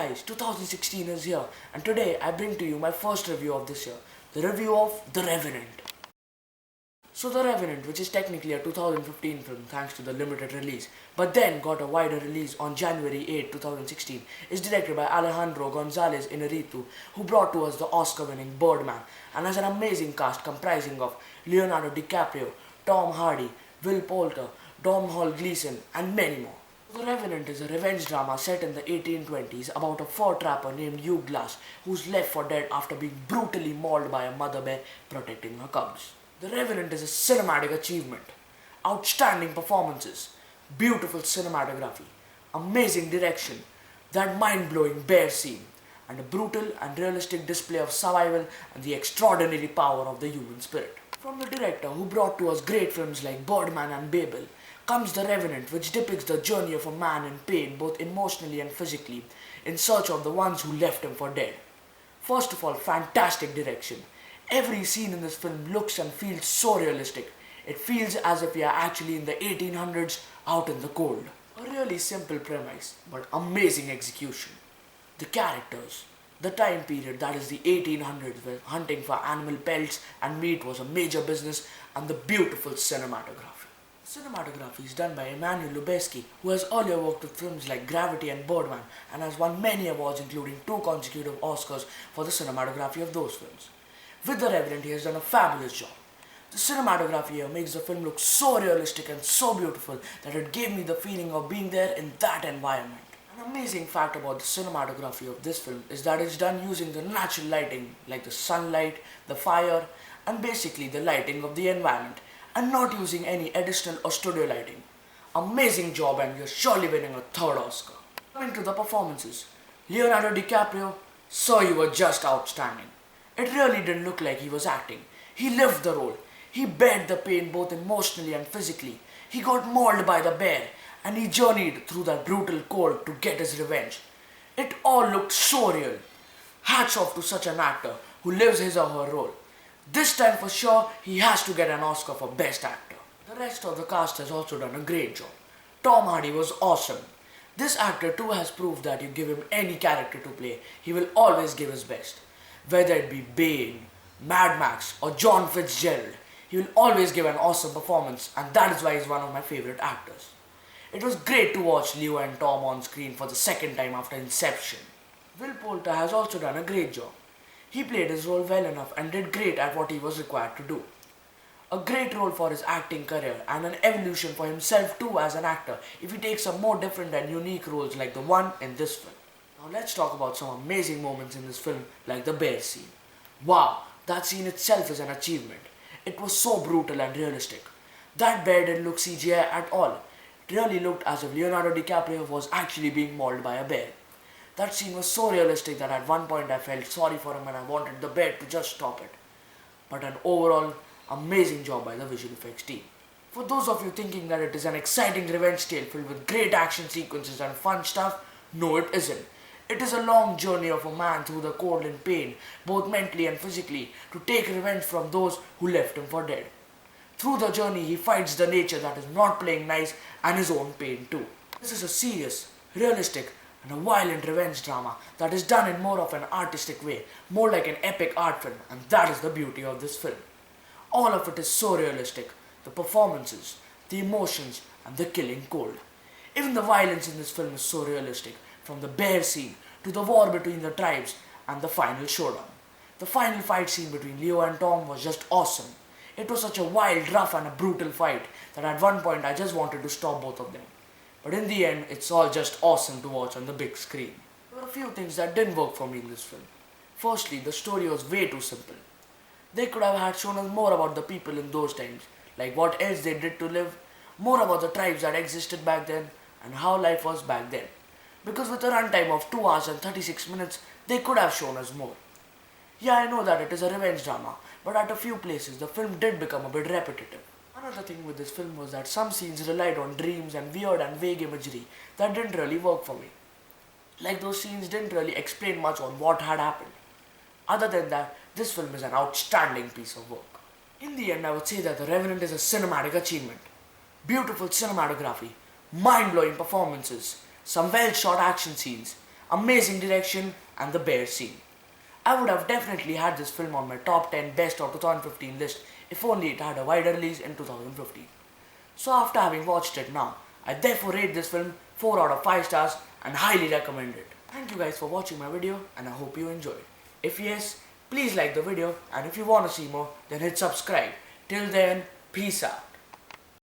guys, 2016 is here and today I bring to you my first review of this year, the review of The Revenant. So The Revenant, which is technically a 2015 film thanks to the limited release, but then got a wider release on January 8, 2016, is directed by Alejandro Gonzalez Inarritu, who brought to us the Oscar-winning Birdman, and has an amazing cast comprising of Leonardo Dicaprio, Tom Hardy, Will Poulter, Domhnall Gleeson, and many more. The Revenant is a revenge drama set in the 1820s about a fur trapper named Hugh who's left for dead after being brutally mauled by a mother bear protecting her cubs. The Revenant is a cinematic achievement. Outstanding performances, beautiful cinematography, amazing direction, that mind-blowing bear scene, and a brutal and realistic display of survival and the extraordinary power of the human spirit. From the director who brought to us great films like Birdman and Babel, comes The Revenant, which depicts the journey of a man in pain both emotionally and physically, in search of the ones who left him for dead. First of all, fantastic direction. Every scene in this film looks and feels so realistic. It feels as if we are actually in the 1800s out in the cold. A really simple premise, but amazing execution. The characters, the time period that is the 1800s where hunting for animal pelts and meat was a major business, and the beautiful cinematography. Cinematography is done by Emmanuel Lubezki, who has earlier worked with films like Gravity and Birdman and has won many awards including 2 consecutive Oscars for the cinematography of those films. With The Revenant, he has done a fabulous job. The cinematography here makes the film look so realistic and so beautiful that it gave me the feeling of being there in that environment. An amazing fact about the cinematography of this film is that it's done using the natural lighting like the sunlight, the fire, and basically the lighting of the environment, and not using any additional or studio lighting. Amazing job, and you're surely winning a 3rd Oscar. Coming to the performances, Leonardo Dicaprio, sir, you were just outstanding. It really didn't look like he was acting. He lived the role. He bared the pain both emotionally and physically. He got mauled by the bear and he journeyed through that brutal cold to get his revenge. It all looked so real. Hats off to such an actor who lives his or her role. This time for sure, he has to get an Oscar for Best Actor. The rest of the cast has also done a great job. Tom Hardy was awesome. This actor too has proved that you give him any character to play, he will always give his best. Whether it be Bane, Mad Max or John Fitzgerald, he will always give an awesome performance, and that is why he's one of my favorite actors. It was great to watch Leo and Tom on screen for the 2nd time after Inception. Will Poulter has also done a great job. He played his role well enough and did great at what he was required to do. A great role for his acting career and an evolution for himself too as an actor if he takes some more different and unique roles like the one in this film. Now let's talk about some amazing moments in this film like the bear scene. Wow, that scene itself is an achievement. It was so brutal and realistic. That bear didn't look CGI at all. It really looked as if Leonardo DiCaprio was actually being mauled by a bear. That scene was so realistic that at one point I felt sorry for him and I wanted the bear to just stop it. But an overall amazing job by the visual effects team. For those of you thinking that it is an exciting revenge tale filled with great action sequences and fun stuff, no it isn't. It is a long journey of a man through the cold and pain, both mentally and physically, to take revenge from those who left him for dead. Through the journey he fights the nature that is not playing nice and his own pain too. This is a serious, realistic, and a violent revenge drama that is done in more of an artistic way, more like an epic art film, and that is the beauty of this film. All of it is so realistic, the performances, the emotions, and the killing cold. Even the violence in this film is so realistic, from the bear scene to the war between the tribes and the final showdown. The final fight scene between Leo and Tom was just awesome. It was such a wild, rough and a brutal fight that at one point I just wanted to stop both of them. But in the end, it's all just awesome to watch on the big screen. There were a few things that didn't work for me in this film. Firstly, the story was way too simple. They could have had shown us more about the people in those times, like what else they did to live, more about the tribes that existed back then, and how life was back then. Because with a runtime of 2 hours and 36 minutes, they could have shown us more. Yeah, I know that it is a revenge drama, but at a few places the film did become a bit repetitive. Another thing with this film was that some scenes relied on dreams and weird and vague imagery that didn't really work for me. Like those scenes didn't really explain much on what had happened. Other than that, this film is an outstanding piece of work. In the end, I would say that The Revenant is a cinematic achievement. Beautiful cinematography, mind-blowing performances, some well-shot action scenes, amazing direction, and the bear scene. I would have definitely had this film on my top 10 best of 2015 list if only it had a wider release in 2015. So after having watched it now, I therefore rate this film 4 out of 5 stars and highly recommend it. Thank you guys for watching my video and I hope you enjoyed. If yes, please like the video, and if you want to see more, then hit subscribe. Till then, peace out.